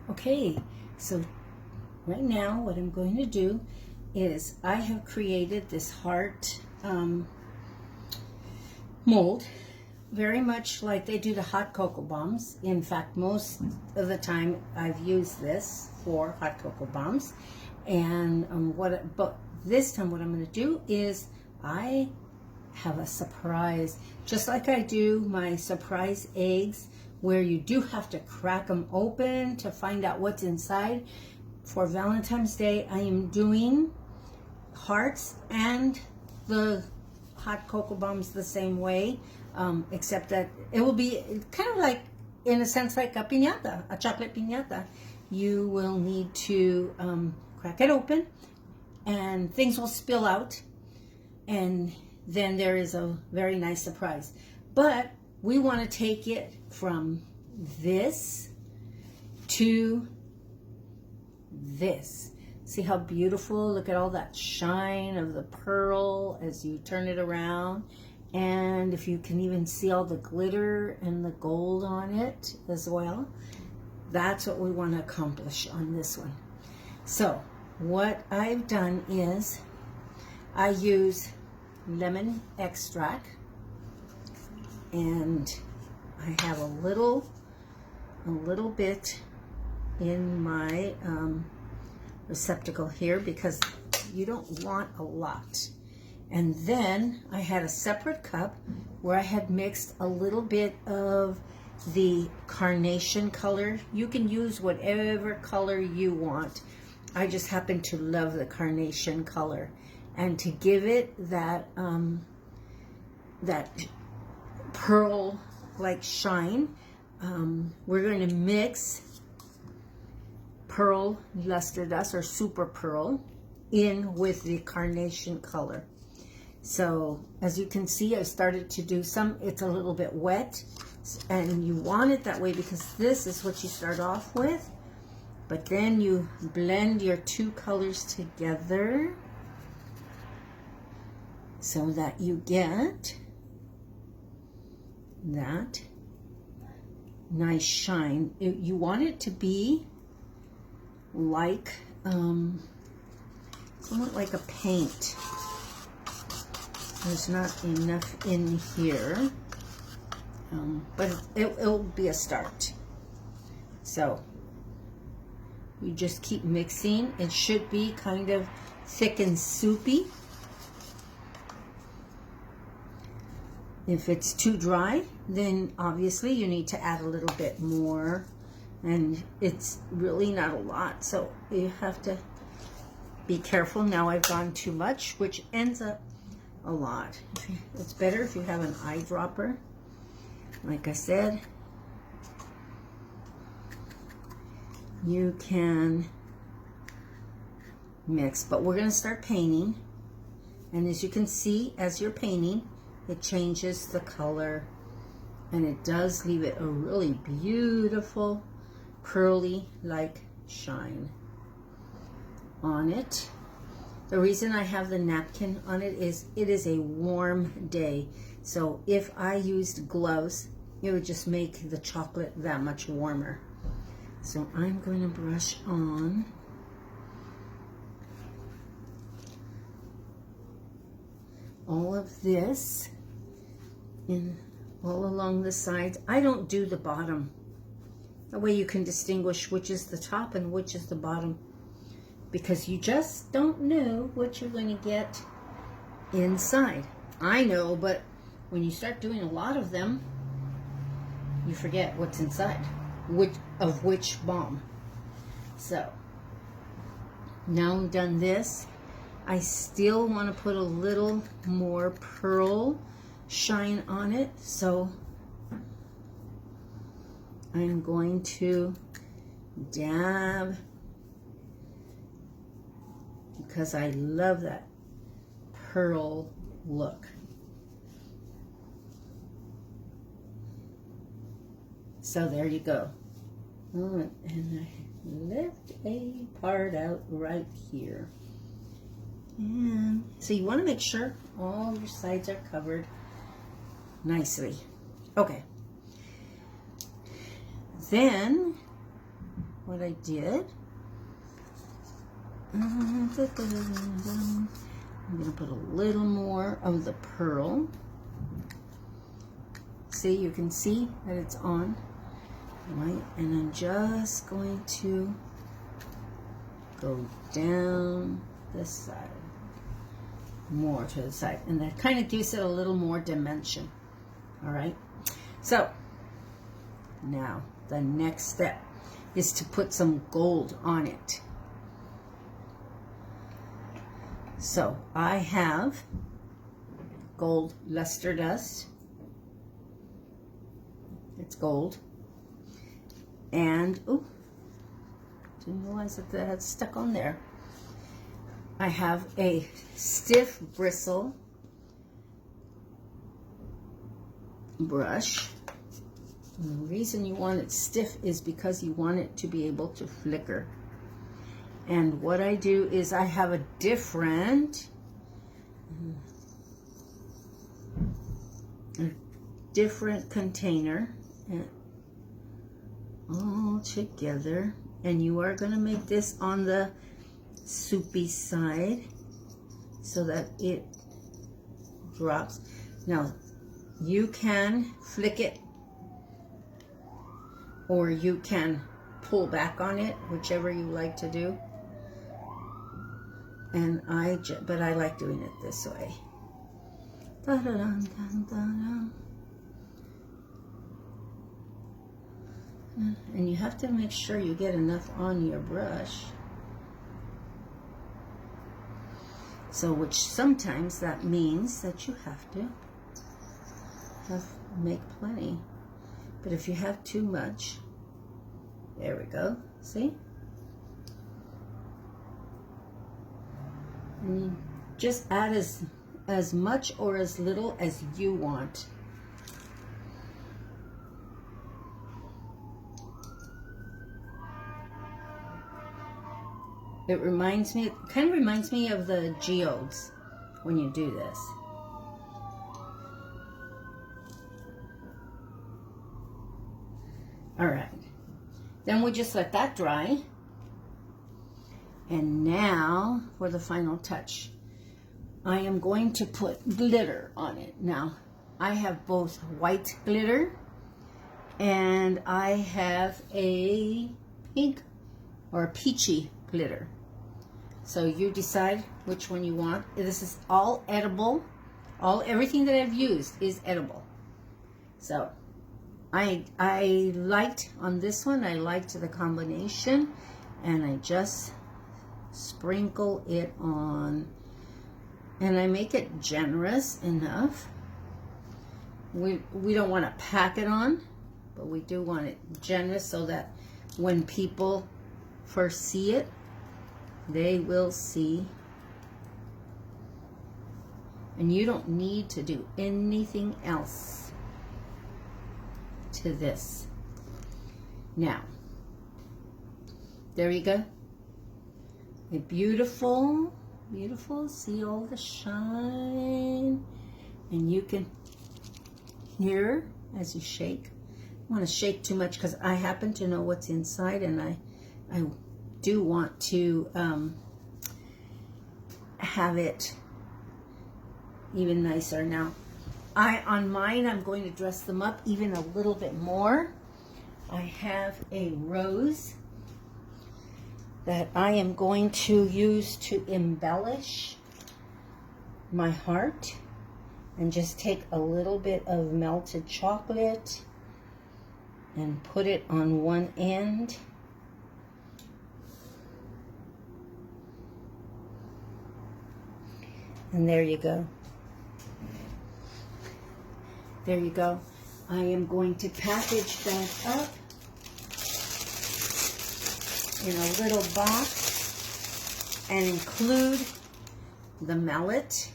Okay, so right now what I'm going to do is I have created this heart mold, very much like they do the hot cocoa bombs. In fact, most of the time I've used this for hot cocoa bombs. And but this time what I'm going to do is I have a surprise, just like I do my surprise eggs, where you do have to crack them open to find out what's inside. For Valentine's Day, I am doing hearts and the hot cocoa bombs the same way, except that it will be kind of like, in a sense, like a pinata, a chocolate pinata. You will need to crack it open and things will spill out, and then there is a very nice surprise. But we want to take it from this to this. See how beautiful? Look at all that shine of the pearl as you turn it around. And if you can even see all the glitter and the gold on it as well. That's what we want to accomplish on this one. So what I've done is I use lemon extract, and I have a little bit in my receptacle here because you don't want a lot. And then I had a separate cup where I had mixed a little bit of the carnation color. You can use whatever color you want. I just happen to love the carnation color, and to give it that that pearl like shine, we're going to mix pearl luster dust or super pearl in with the carnation color. So as you can see, I started to do some. It's a little bit wet, and you want it that way because this is what you start off with, but then you blend your two colors together so that you get that nice shine. You want it to be like somewhat like a paint. There's not enough in here, but it'll be a start. So you just keep mixing. It should be kind of thick and soupy. If it's too dry, then obviously you need to add a little bit more, and it's really not a lot, so you have to be careful. Now I've gone too much, which ends up a lot. It's better if you have an eyedropper. Like I said, you can mix, but we're going to start painting, and as you can see, as you're painting, it changes the color, and it does leave it a really beautiful pearly like shine on it. The reason I have the napkin on it is it is a warm day, so if I used gloves, it would just make the chocolate that much warmer. So I'm going to brush on all of this in all along the sides. I don't do the bottom. That way you can distinguish which is the top and which is the bottom, because you just don't know what you're going to get inside. I know, but when you start doing a lot of them, you forget what's inside, which bomb. So now I'm done this. I still want to put a little more pearl shine on it, so I'm going to dab, because I love that pearl look. So there you go. Oh, and I left a part out right here. And so you want to make sure all your sides are covered nicely. Okay. Then what I did. I'm going to put a little more of the pearl. See, you can see that it's on, right? And I'm just going to go down this side, more to the side, and that kind of gives it a little more dimension. All right, so now the next step is to put some gold on it. So I have gold luster dust. It's gold. And, oh, didn't realize that had stuck on there. I have a stiff bristle brush. And the reason you want it stiff is because you want it to be able to flicker. And what I do is I have a different container all together, and you are going to make this on the soupy side so that it drops. Now you can flick it or you can pull back on it, whichever you like to do. And but I like doing it this way. And you have to make sure you get enough on your brush. So, which sometimes that means that you have to make plenty. But if you have too much, there we go. See? And you just add as much or as little as you want. It kind of reminds me of the geodes when you do this. All right. Then we just let that dry. And now for the final touch. I am going to put glitter on it. Now, I have both white glitter and I have a pink or a peachy glitter. So you decide which one you want. This is all edible. Everything that I've used is edible. So I liked on this one, I liked the combination, and I just sprinkle it on, and I make it generous enough. We don't want to pack it on, but we do want it generous so that when people first see it, they will see. And you don't need to do anything else to this. Now, there you go. A beautiful, beautiful, see all the shine. And you can hear as you shake. I want to shake too much because I happen to know what's inside, and I do want to have it even nicer. Now, on mine, I'm going to dress them up even a little bit more. I have a rose that I am going to use to embellish my heart, and just take a little bit of melted chocolate and put it on one end. And there you go. There you go. I am going to package that up in a little box and include the mallet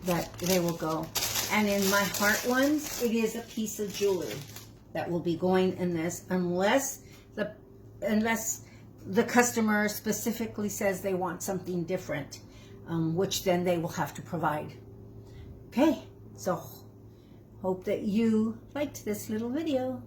that they will go. And in my heart ones, it is a piece of jewelry that will be going in this, unless the customer specifically says they want something different, which then they will have to provide. Okay, so hope that you liked this little video.